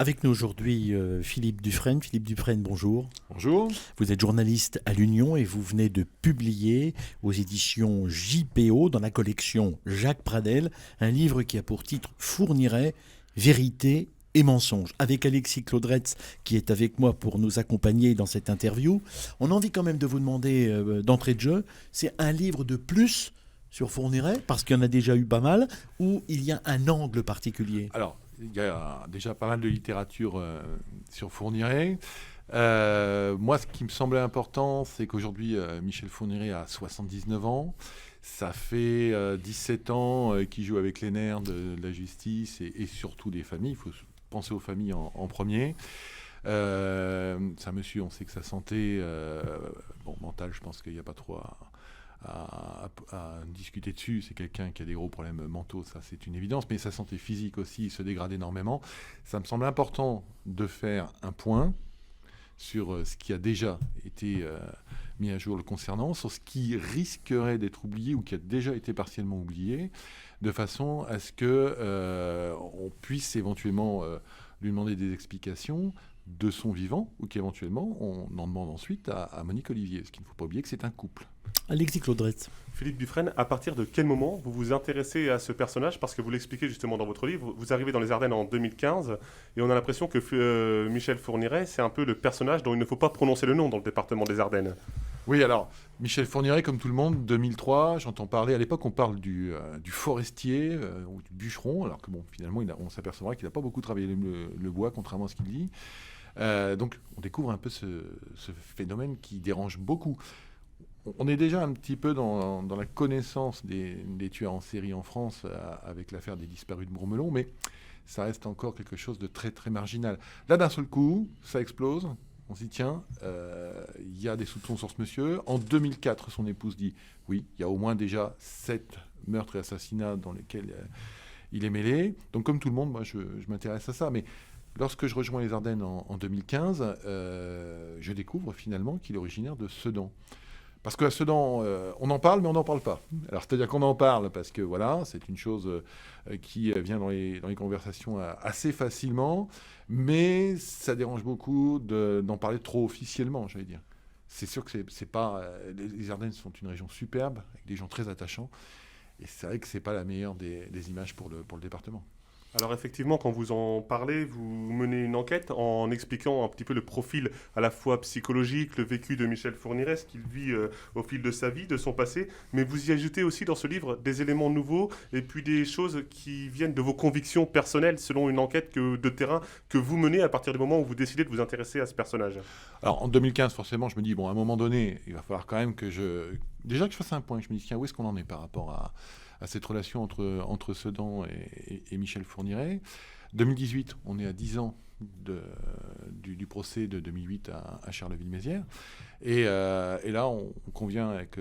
Avec nous aujourd'hui Philippe Dufresne. Philippe Dufresne, bonjour. Bonjour. Vous êtes journaliste à l'Union et vous venez de publier aux éditions JPO, dans la collection Jacques Pradel, un livre qui a pour titre Fourniret, vérité et mensonge. Avec Alexis Claudretz qui est avec moi pour nous accompagner dans cette interview, on a envie quand même de vous demander d'entrée de jeu, c'est un livre de plus sur Fourniret, parce qu'il y en a déjà eu pas mal, ou il y a un angle particulier? Alors, il y a déjà pas mal de littérature sur Fourniret. Moi, ce qui me semblait important, c'est qu'aujourd'hui, Michel Fourniret a 79 ans. Ça fait 17 ans qu'il joue avec les nerfs de la justice et surtout des familles. Il faut penser aux familles en premier. C'est un monsieur, on sait que sa santé mentale, je pense qu'il n'y a pas trop à discuter dessus. C'est quelqu'un qui a des gros problèmes mentaux, ça c'est une évidence, mais sa santé physique aussi se dégrade énormément. Ça me semble important de faire un point sur ce qui a déjà été mis à jour le concernant, sur ce qui risquerait d'être oublié ou qui a déjà été partiellement oublié, de façon à ce que on puisse éventuellement lui demander des explications de son vivant, ou qu'éventuellement on en demande ensuite à Monique Olivier, parce qu'il ne faut pas oublier que c'est un couple. Alexis Claudretz. Philippe Dufresne, à partir de quel moment vous vous intéressez à ce personnage? Parce que vous l'expliquez justement dans votre livre, vous arrivez dans les Ardennes en 2015 et on a l'impression que Michel Fourniret, c'est un peu le personnage dont il ne faut pas prononcer le nom dans le département des Ardennes. Oui, alors, Michel Fourniret, comme tout le monde, 2003, j'entends parler, à l'époque on parle du forestier ou du bûcheron, alors que bon, finalement on s'apercevra qu'il n'a pas beaucoup travaillé le bois, contrairement à ce qu'il dit. Donc on découvre un peu ce phénomène qui dérange beaucoup. On est déjà un petit peu dans la connaissance des tueurs en série en France avec l'affaire des disparus de Bourmelon, mais ça reste encore quelque chose de très très marginal. Là, d'un seul coup, ça explose. On s'y tient. Il y a des soupçons sur ce monsieur. En 2004, son épouse dit oui, il y a au moins déjà 7 meurtres et assassinats dans lesquels il est mêlé. Donc, comme tout le monde, moi, je m'intéresse à ça. Mais lorsque je rejoins les Ardennes en 2015, je découvre finalement qu'il est originaire de Sedan. Parce qu'à Sedan, on en parle, mais on n'en parle pas. Alors, c'est-à-dire qu'on en parle parce que, voilà, c'est une chose qui vient dans les conversations assez facilement, mais ça dérange beaucoup d'en parler trop officiellement, j'allais dire. C'est sûr que c'est pas... les Ardennes sont une région superbe, avec des gens très attachants, et c'est vrai que c'est pas la meilleure des images pour le département. Alors effectivement, quand vous en parlez, vous menez une enquête en expliquant un petit peu le profil à la fois psychologique, le vécu de Michel Fourniret, ce qu'il vit au fil de sa vie, de son passé, mais vous y ajoutez aussi dans ce livre des éléments nouveaux et puis des choses qui viennent de vos convictions personnelles selon une enquête de terrain que vous menez à partir du moment où vous décidez de vous intéresser à ce personnage. Alors en 2015, forcément, je me dis, bon, à un moment donné, il va falloir quand même que je fasse un point. Je me dis, tiens, où est-ce qu'on en est par rapport à cette relation entre Sedan et Michel Fourniret. 2018, on est à 10 ans du procès de 2008 à Charleville-Mézières. Et là, on convient avec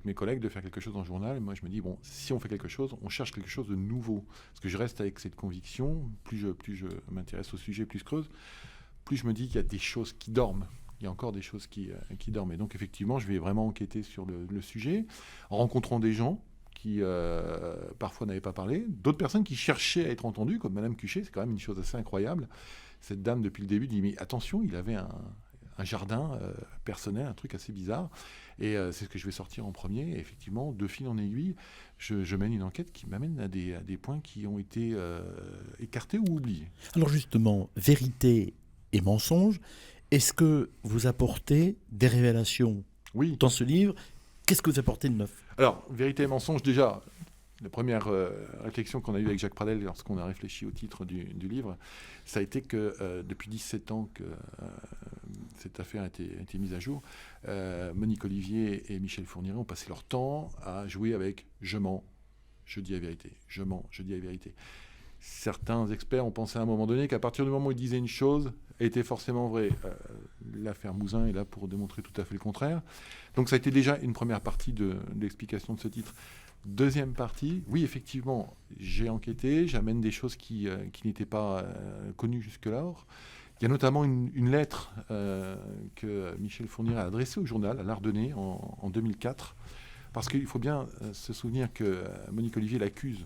mes collègues de faire quelque chose dans le journal. Et moi, je me dis, bon, si on fait quelque chose, on cherche quelque chose de nouveau. Parce que je reste avec cette conviction. Plus je m'intéresse au sujet, plus je creuse, plus je me dis qu'il y a des choses qui dorment. Il y a encore des choses qui dorment. Et donc, effectivement, je vais vraiment enquêter sur le sujet, en rencontrant des gens qui parfois n'avaient pas parlé, d'autres personnes qui cherchaient à être entendues, comme Madame Cuchet, c'est quand même une chose assez incroyable. Cette dame, depuis le début, dit, mais attention, il avait un jardin personnel, un truc assez bizarre, et c'est ce que je vais sortir en premier. Et effectivement, de fil en aiguille, je mène une enquête qui m'amène à des points qui ont été écartés ou oubliés. Alors justement, vérité et mensonge, est-ce que vous apportez des révélations dans ce livre? Qu'est-ce que vous apportez de neuf? Alors, vérité et mensonge, déjà, la première réflexion qu'on a eue avec Jacques Pradel lorsqu'on a réfléchi au titre du livre, ça a été que depuis 17 ans que cette affaire a été mise à jour, Monique Olivier et Michel Fourniret ont passé leur temps à jouer avec « je mens, je dis la vérité »,« je mens, je dis la vérité ». Certains experts ont pensé à un moment donné qu'à partir du moment où ils disaient une chose, elle était forcément vraie. L'affaire Mouzin est là pour démontrer tout à fait le contraire. Donc ça a été déjà une première partie de l'explication de ce titre. Deuxième partie, oui, effectivement, j'ai enquêté, j'amène des choses qui n'étaient pas connues jusque-là. Il y a notamment une lettre que Michel Fourniret a adressée au journal, à l'Ardennais, en 2004, parce qu'il faut bien se souvenir que Monique Olivier l'accuse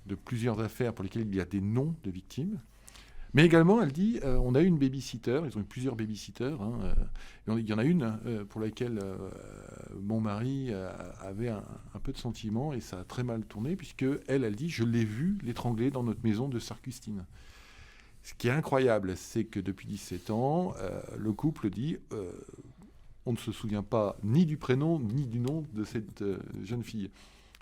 de plusieurs affaires pour lesquelles il y a des noms de victimes. Mais également, elle dit, on a eu une babysitter, ils ont eu plusieurs babysitters, il y en a une pour laquelle mon mari avait un peu de sentiments et ça a très mal tourné, puisque elle dit, je l'ai vu l'étrangler dans notre maison de Sarcustine. Ce qui est incroyable, c'est que depuis 17 ans, le couple dit, on ne se souvient pas ni du prénom ni du nom de cette jeune fille.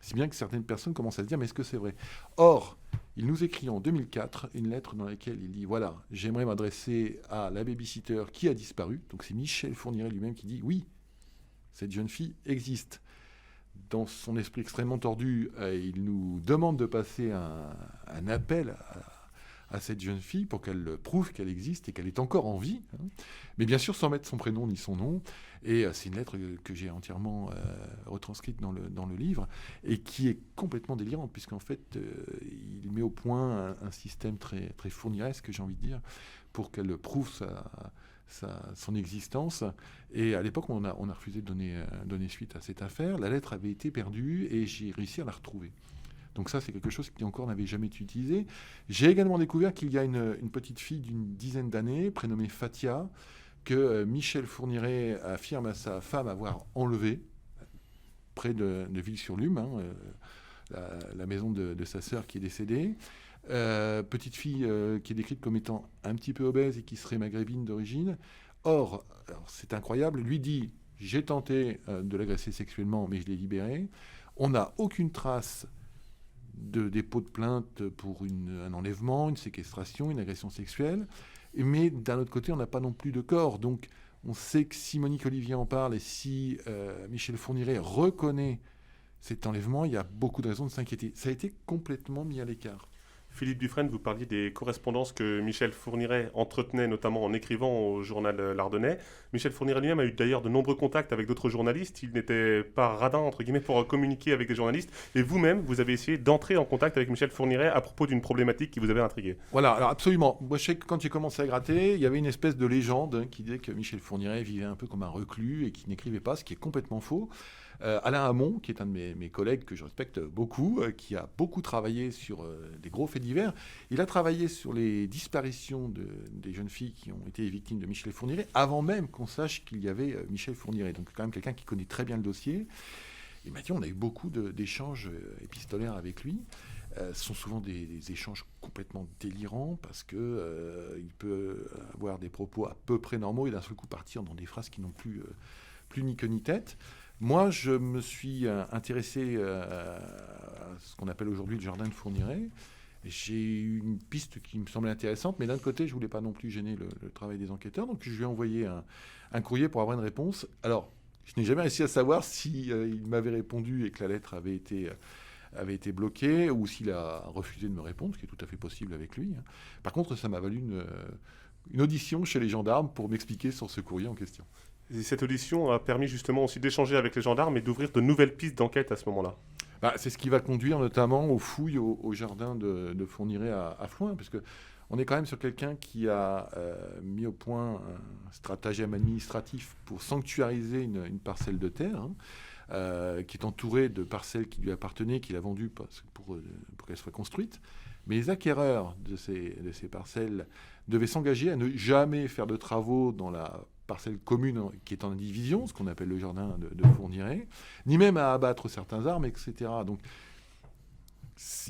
Si bien que certaines personnes commencent à se dire, mais est-ce que c'est vrai ? Or, il nous écrit en 2004 une lettre dans laquelle il dit, voilà, j'aimerais m'adresser à la babysitter qui a disparu. Donc c'est Michel Fourniret lui-même qui dit, oui, cette jeune fille existe. Dans son esprit extrêmement tordu, il nous demande de passer un appel à cette jeune fille pour qu'elle prouve qu'elle existe et qu'elle est encore en vie, mais bien sûr sans mettre son prénom ni son nom. Et c'est une lettre que j'ai entièrement retranscrite dans le livre et qui est complètement délirante, puisqu'en fait, il met au point un système très, très fourniresque, j'ai envie de dire, pour qu'elle prouve son existence. Et à l'époque, on a refusé de donner suite à cette affaire. La lettre avait été perdue et j'ai réussi à la retrouver. Donc ça, c'est quelque chose qui encore n'avait jamais été utilisé. J'ai également découvert qu'il y a une petite fille d'une dizaine d'années, prénommée Fatia, que Michel Fourniret affirme à sa femme avoir enlevée près de Ville-sur-Lume, la maison de sa sœur qui est décédée. Petite fille qui est décrite comme étant un petit peu obèse et qui serait maghrébine d'origine. Or, c'est incroyable, lui dit « j'ai tenté de l'agresser sexuellement, mais je l'ai libérée ». On n'a aucune trace de dépôt de plainte pour un enlèvement, une séquestration, une agression sexuelle. Mais d'un autre côté, on n'a pas non plus de corps. Donc, on sait que si Monique Olivier en parle et si Michel Fourniret reconnaît cet enlèvement, il y a beaucoup de raisons de s'inquiéter. Ça a été complètement mis à l'écart. Philippe Dufresne, vous parliez des correspondances que Michel Fourniret entretenait, notamment en écrivant au journal L'Ardennais. Michel Fourniret lui-même a eu d'ailleurs de nombreux contacts avec d'autres journalistes. Il n'était pas radin, entre guillemets, pour communiquer avec des journalistes. Et vous-même, vous avez essayé d'entrer en contact avec Michel Fourniret à propos d'une problématique qui vous avait intrigué. Voilà, alors absolument. Moi, je sais que quand j'ai commencé à gratter, il y avait une espèce de légende qui disait que Michel Fourniret vivait un peu comme un reclus et qui n'écrivait pas, ce qui est complètement faux. Alain Hamon, qui est un de mes collègues que je respecte beaucoup, qui a beaucoup travaillé sur des gros faits divers, il a travaillé sur les disparitions des jeunes filles qui ont été victimes de Michel Fourniret avant même qu'on sache qu'il y avait Michel Fourniret. Donc quand même quelqu'un qui connaît très bien le dossier. Et Mathieu, on a eu beaucoup d'échanges épistolaires avec lui. Ce sont souvent des échanges complètement délirants parce qu'il peut avoir des propos à peu près normaux et d'un seul coup partir dans des phrases qui n'ont plus ni queue ni tête. Moi, je me suis intéressé à ce qu'on appelle aujourd'hui le jardin de Fourniret. J'ai eu une piste qui me semblait intéressante, mais d'un côté, je ne voulais pas non plus gêner le travail des enquêteurs. Donc, je lui ai envoyé un courrier pour avoir une réponse. Alors, je n'ai jamais réussi à savoir si il m'avait répondu et que la lettre avait été bloquée ou s'il a refusé de me répondre, ce qui est tout à fait possible avec lui. Par contre, ça m'a valu une audition chez les gendarmes pour m'expliquer sur ce courrier en question. Et cette audition a permis justement aussi d'échanger avec les gendarmes et d'ouvrir de nouvelles pistes d'enquête à ce moment-là. C'est ce qui va conduire notamment aux fouilles au jardin de Fourniret à Floing, parce qu'on est quand même sur quelqu'un qui a mis au point un stratagème administratif pour sanctuariser une parcelle de terre, qui est entourée de parcelles qui lui appartenaient, qu'il a vendues pour qu'elles soient construites. Mais les acquéreurs de ces parcelles devaient s'engager à ne jamais faire de travaux dans la parcelle commune qui est en division, ce qu'on appelle le jardin de Fourniret, ni même à abattre certains arbres, etc. Donc,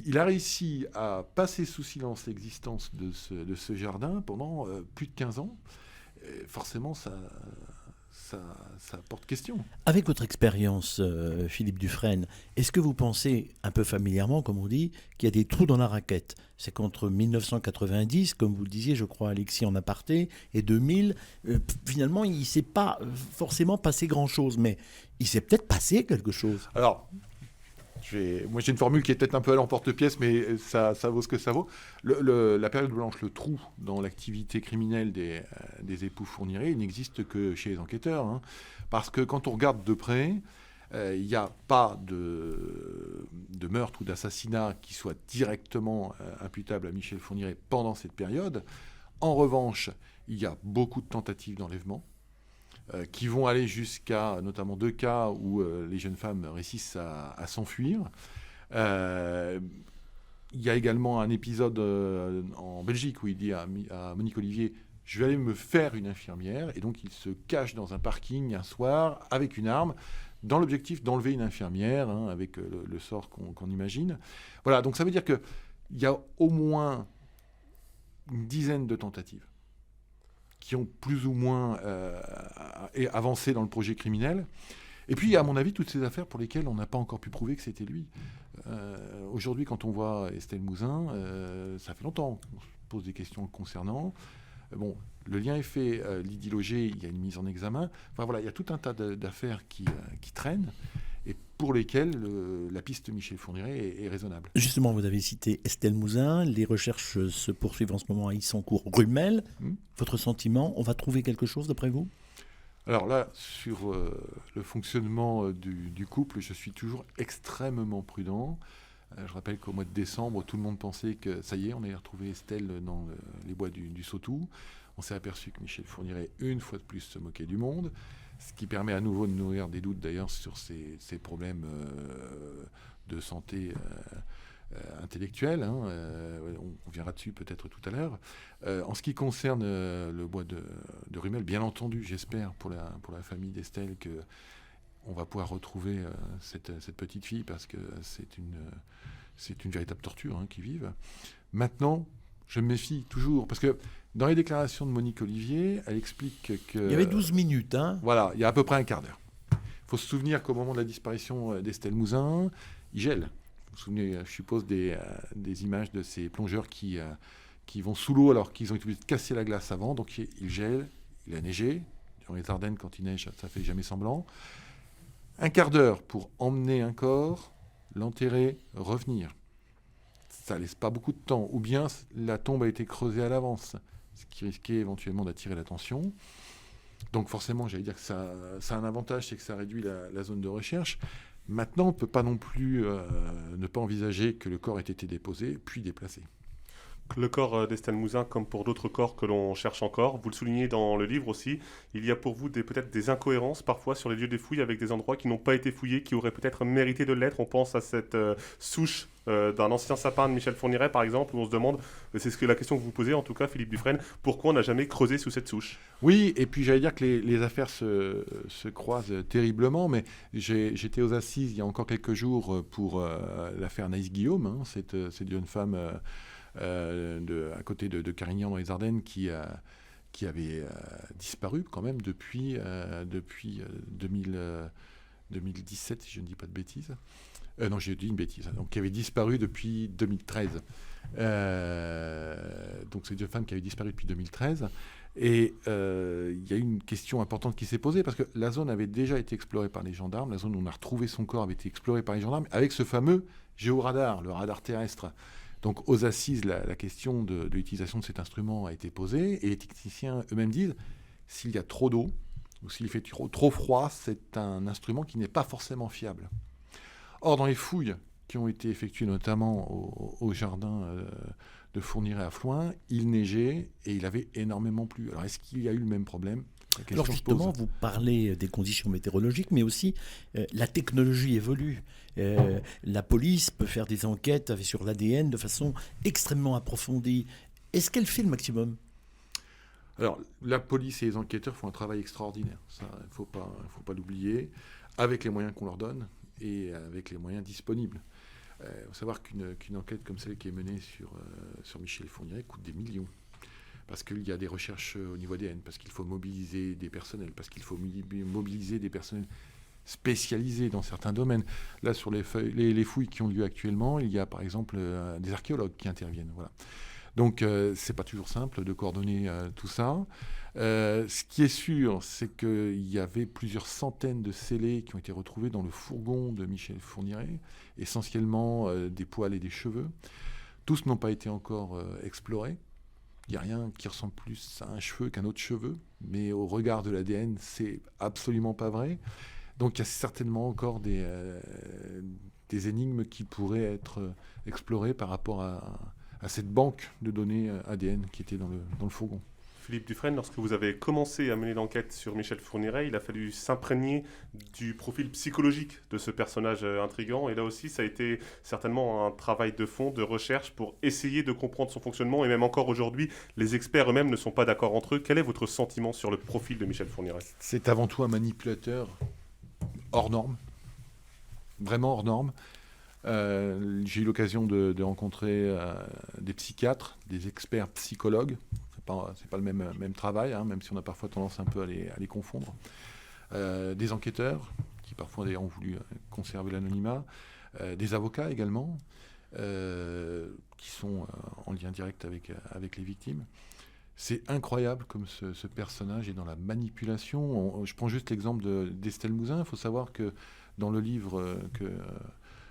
il a réussi à passer sous silence l'existence de ce jardin pendant plus de 15 ans. Et forcément, ça porte question. Avec votre expérience, Philippe Dufresne, est-ce que vous pensez, un peu familièrement, comme on dit, qu'il y a des trous dans la raquette ? C'est qu'entre 1990, comme vous le disiez, je crois, Alexis, en aparté, et 2000, finalement, il ne s'est pas forcément passé grand-chose, mais il s'est peut-être passé quelque chose. Alors, moi j'ai une formule qui est peut-être un peu à l'emporte-pièce, mais ça vaut ce que ça vaut. La période blanche, le trou dans l'activité criminelle des époux Fourniret, il n'existe que chez les enquêteurs. Parce que quand on regarde de près, il n'y a pas de meurtre ou d'assassinat qui soit directement imputable à Michel Fourniret pendant cette période. En revanche, il y a beaucoup de tentatives d'enlèvement qui vont aller jusqu'à notamment 2 cas où les jeunes femmes réussissent à s'enfuir. il y a également un épisode en Belgique où il dit à Monique Olivier « Je vais aller me faire une infirmière ». Et donc, il se cache dans un parking un soir avec une arme dans l'objectif d'enlever une infirmière, avec le sort qu'on imagine. Voilà, donc ça veut dire qu'il y a au moins une dizaine de tentatives qui ont plus ou moins avancé dans le projet criminel. Et puis, il y a, à mon avis, toutes ces affaires pour lesquelles on n'a pas encore pu prouver que c'était lui. Aujourd'hui, quand on voit Estelle Mouzin, ça fait longtemps qu'on se pose des questions le concernant. Bon, le lien est fait, Lydie Loger, il y a une mise en examen. Enfin voilà, il y a tout un tas d'affaires qui traînent et pour lesquelles la piste Michel Fourniret est raisonnable. Justement, vous avez cité Estelle Mouzin. Les recherches se poursuivent en ce moment à Issancourt-Rumel. Votre sentiment, on va trouver quelque chose d'après vous ? Alors là, sur le fonctionnement du couple, je suis toujours extrêmement prudent. Je rappelle qu'au mois de décembre, tout le monde pensait que ça y est, on allait retrouver Estelle dans les bois du Sautou. On s'est aperçu que Michel Fourniret, une fois de plus, se moquait du monde, ce qui permet à nouveau de nourrir des doutes d'ailleurs sur ces problèmes de santé intellectuelle. On viendra dessus peut-être tout à l'heure. En ce qui concerne le bois de Rumel, bien entendu, j'espère pour la famille d'Estelle que on va pouvoir retrouver cette petite fille parce que c'est une véritable torture qu'ils vivent. Maintenant, je me méfie toujours parce que dans les déclarations de Monique Olivier, elle explique que... Il y avait 12 minutes. Voilà, il y a à peu près un quart d'heure. Il faut se souvenir qu'au moment de la disparition d'Estelle Mouzin, il gèle. Vous vous souvenez, je suppose, des images de ces plongeurs qui vont sous l'eau alors qu'ils ont été obligés de casser la glace avant. Donc il gèle, il a neigé. Dans les Ardennes, quand il neige, ça fait jamais semblant. Un quart d'heure pour emmener un corps, l'enterrer, revenir. Ça laisse pas beaucoup de temps. Ou bien la tombe a été creusée à l'avance, ce qui risquait éventuellement d'attirer l'attention. Donc forcément, j'allais dire que ça a un avantage, c'est que ça réduit la zone de recherche. Maintenant, on ne peut pas non plus ne pas envisager que le corps ait été déposé, puis déplacé. Le corps d'Estelle Mouzin, comme pour d'autres corps que l'on cherche encore, vous le soulignez dans le livre aussi, il y a pour vous peut-être des incohérences parfois sur les lieux des fouilles avec des endroits qui n'ont pas été fouillés, qui auraient peut-être mérité de l'être. On pense à cette souche d'un ancien sapin de Michel Fourniret par exemple, où on se demande, c'est la question que vous posez en tout cas Philippe Dufresne, pourquoi on n'a jamais creusé sous cette souche ? Oui, et puis j'allais dire que les affaires se croisent terriblement, mais j'étais aux assises il y a encore quelques jours pour l'affaire Naïs Guillaume, cette jeune femme... à côté de Carignan dans les Ardennes qui avait disparu quand même depuis 2017, si je ne dis pas de bêtises. Non, j'ai dit une bêtise. Donc, qui avait disparu depuis 2013. Donc, c'est une femme qui avait disparu depuis 2013. Et il y a une question importante qui s'est posée parce que la zone avait déjà été explorée par les gendarmes. La zone où on a retrouvé son corps avait été explorée par les gendarmes avec ce fameux géoradar, le radar terrestre. Donc aux assises, la question de l'utilisation de cet instrument a été posée et les techniciens eux-mêmes disent s'il y a trop d'eau ou s'il fait trop froid, c'est un instrument qui n'est pas forcément fiable. Or, dans les fouilles qui ont été effectuées notamment au jardin de Fourniret à Floins, il neigeait et il avait énormément plu. Alors est-ce qu'il y a eu le même problème ? Alors justement, vous parlez des conditions météorologiques, mais aussi la technologie évolue. La police peut faire des enquêtes sur l'ADN de façon extrêmement approfondie. Est-ce qu'elle fait le maximum ? Alors, la police et les enquêteurs font un travail extraordinaire. Ça, il ne faut pas l'oublier, avec les moyens qu'on leur donne et avec les moyens disponibles. Il faut savoir qu'une enquête comme celle qui est menée sur Michel Fourniret coûte des millions. Parce qu'il y a des recherches au niveau ADN, parce qu'il faut mobiliser des personnels, parce qu'il faut mobiliser des personnels spécialisés dans certains domaines. Là, sur les fouilles qui ont lieu actuellement, il y a par exemple des archéologues qui interviennent. Voilà. Donc, c'est pas toujours simple de coordonner tout ça. Ce qui est sûr, c'est qu'il y avait plusieurs centaines de scellés qui ont été retrouvés dans le fourgon de Michel Fourniret, essentiellement des poils et des cheveux. Tous n'ont pas été encore explorés. Il n'y a rien qui ressemble plus à un cheveu qu'un autre cheveu, mais au regard de l'ADN, c'est absolument pas vrai. Donc il y a certainement encore des énigmes qui pourraient être explorées par rapport à cette banque de données ADN qui était dans le fourgon. Philippe Dufresne, lorsque vous avez commencé à mener l'enquête sur Michel Fourniret, il a fallu s'imprégner du profil psychologique de ce personnage intriguant. Et là aussi, ça a été certainement un travail de fond, de recherche, pour essayer de comprendre son fonctionnement. Et même encore aujourd'hui, les experts eux-mêmes ne sont pas d'accord entre eux. Quel est votre sentiment sur le profil de Michel Fourniret ? C'est avant tout un manipulateur hors norme, vraiment hors norme. J'ai eu l'occasion de rencontrer des psychiatres, des experts psychologues. C'est pas le même travail, hein, même si on a parfois tendance un peu à les confondre. Des enquêteurs, qui parfois d'ailleurs ont voulu conserver l'anonymat. Des avocats également, qui sont en lien direct avec les victimes. C'est incroyable comme ce personnage est dans la manipulation. Je prends juste l'exemple d'Estelle Mouzin. Il faut savoir que dans le livre que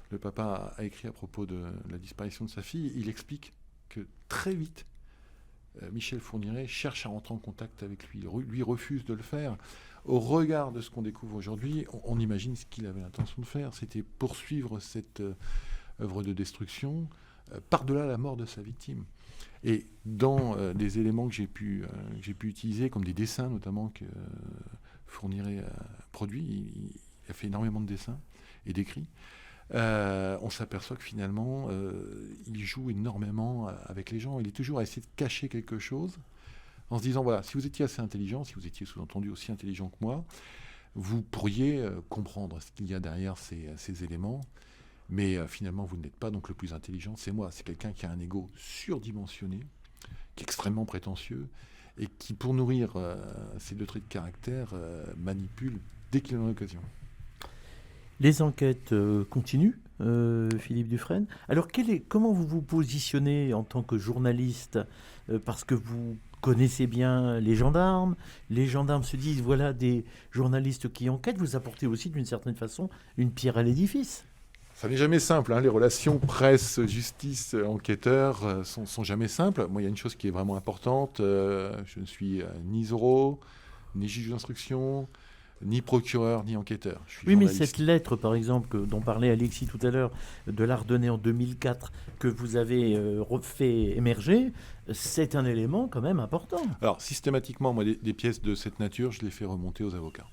le papa a écrit à propos de la disparition de sa fille, il explique que très vite, Michel Fourniret cherche à rentrer en contact avec lui. Lui refuse de le faire. Au regard de ce qu'on découvre aujourd'hui, on imagine ce qu'il avait l'intention de faire. C'était poursuivre cette œuvre de destruction par-delà la mort de sa victime. Et dans des éléments que j'ai pu utiliser, comme des dessins notamment que Fourniret a produits, il a fait énormément de dessins et d'écrits, on s'aperçoit que finalement, il joue énormément avec les gens. Il est toujours à essayer de cacher quelque chose, en se disant, voilà, si vous étiez assez intelligent, si vous étiez sous-entendu aussi intelligent que moi, vous pourriez comprendre ce qu'il y a derrière ces éléments. Mais finalement, vous n'êtes pas donc le plus intelligent, c'est moi. C'est quelqu'un qui a un ego surdimensionné, qui est extrêmement prétentieux, et qui, pour nourrir ces deux traits de caractère, manipule dès qu'il en a l'occasion. Les enquêtes continuent, Philippe Dufresne. Alors, comment vous vous positionnez en tant que journaliste parce que vous connaissez bien les gendarmes se disent, voilà des journalistes qui enquêtent, vous apportez aussi d'une certaine façon une pierre à l'édifice. Ça n'est jamais simple, hein. Les relations presse, justice, enquêteurs sont jamais simples. Moi, il y a une chose qui est vraiment importante, je ne suis ni Zorro, ni juge d'instruction, ni procureur, ni enquêteur. Je suis journaliste. Mais cette lettre, par exemple, dont parlait Alexis tout à l'heure, de l'Ardennais en 2004, que vous avez fait émerger, c'est un élément quand même important. Alors, systématiquement, moi, des pièces de cette nature, je les fais remonter aux avocats.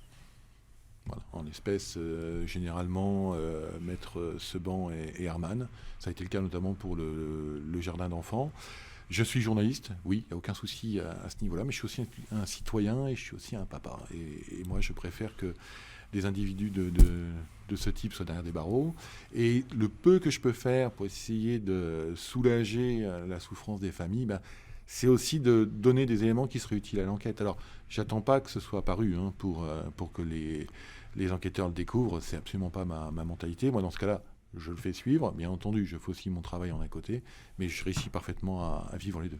Voilà. En l'espèce, généralement, Maître Seban et Herman. Ça a été le cas notamment pour le jardin d'enfants. Je suis journaliste, oui, il n'y a aucun souci à ce niveau-là, mais je suis aussi un citoyen et je suis aussi un papa. Et moi, je préfère que des individus de ce type soient derrière des barreaux. Et le peu que je peux faire pour essayer de soulager la souffrance des familles, c'est aussi de donner des éléments qui seraient utiles à l'enquête. Alors, j'attends pas que ce soit paru pour que les enquêteurs le découvrent. C'est absolument pas ma mentalité. Moi, dans ce cas-là, je le fais suivre. Bien entendu, je fais aussi mon travail en à côté, mais je réussis parfaitement à vivre les deux.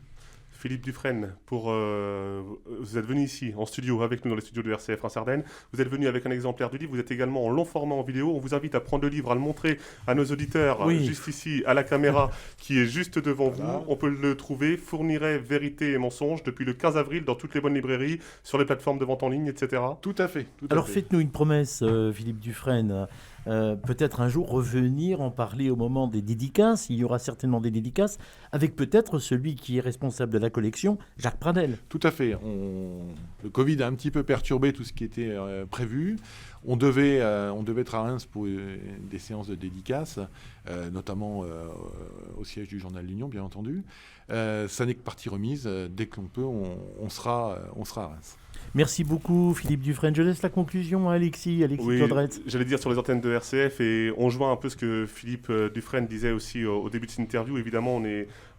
Philippe Dufresne, vous êtes venu ici en studio avec nous dans les studios de RCF Reims-Ardennes. Vous êtes venu avec un exemplaire du livre. Vous êtes également en long format en vidéo. On vous invite à prendre le livre, à le montrer à nos auditeurs, juste ici à la caméra qui est juste devant vous. On peut le trouver, Fourniret, Vérité et Mensonge, depuis le 15 avril dans toutes les bonnes librairies, sur les plateformes de vente en ligne, etc. Tout à fait. Alors faites-nous une promesse, Philippe Dufresne. Peut-être un jour revenir en parler au moment des dédicaces. Il y aura certainement des dédicaces avec peut-être celui qui est responsable de la collection, Jacques Pradel. Tout à fait. Le Covid a un petit peu perturbé tout ce qui était prévu. On devait être à Reims pour des séances de dédicaces, notamment au siège du journal L'Union, bien entendu. Ça n'est que partie remise. Dès que l'on peut, on sera à Reims. Merci beaucoup Philippe Dufresne. Je laisse la conclusion à Alexis Claudretz. J'allais dire sur les antennes de RCF, et on joint un peu ce que Philippe Dufresne disait aussi au début de cette interview. Évidemment,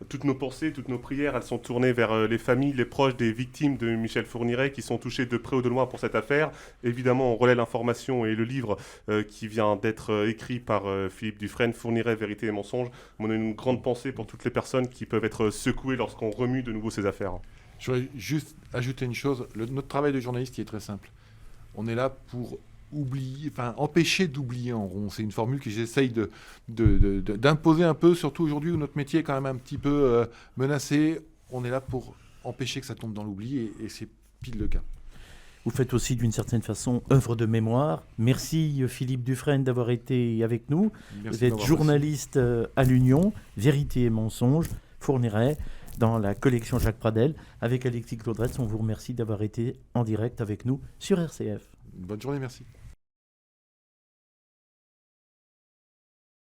toutes nos pensées, toutes nos prières, elles sont tournées vers les familles, les proches des victimes de Michel Fourniret qui sont touchés de près ou de loin pour cette affaire. Évidemment, on relaie l'information et le livre qui vient d'être écrit par Philippe Dufresne, Fourniret, Vérité et Mensonge. On a une grande pensée pour toutes les personnes qui peuvent être secouées lorsqu'on remue de nouveau ces affaires. Je voudrais juste ajouter une chose. Notre travail de journaliste est très simple. On est là pour empêcher d'oublier en rond. C'est une formule que j'essaye d'imposer un peu, surtout aujourd'hui où notre métier est quand même un petit peu menacé. On est là pour empêcher que ça tombe dans l'oubli et c'est pile le cas. Vous faites aussi d'une certaine façon œuvre de mémoire. Merci Philippe Dufresne d'avoir été avec nous. Merci. Vous êtes journaliste à l'Union, Vérité et Mensonge, Fourniret. dans la collection Jacques Pradel. Avec Alexis Claudretz, on vous remercie d'avoir été en direct avec nous sur RCF. Bonne journée, merci.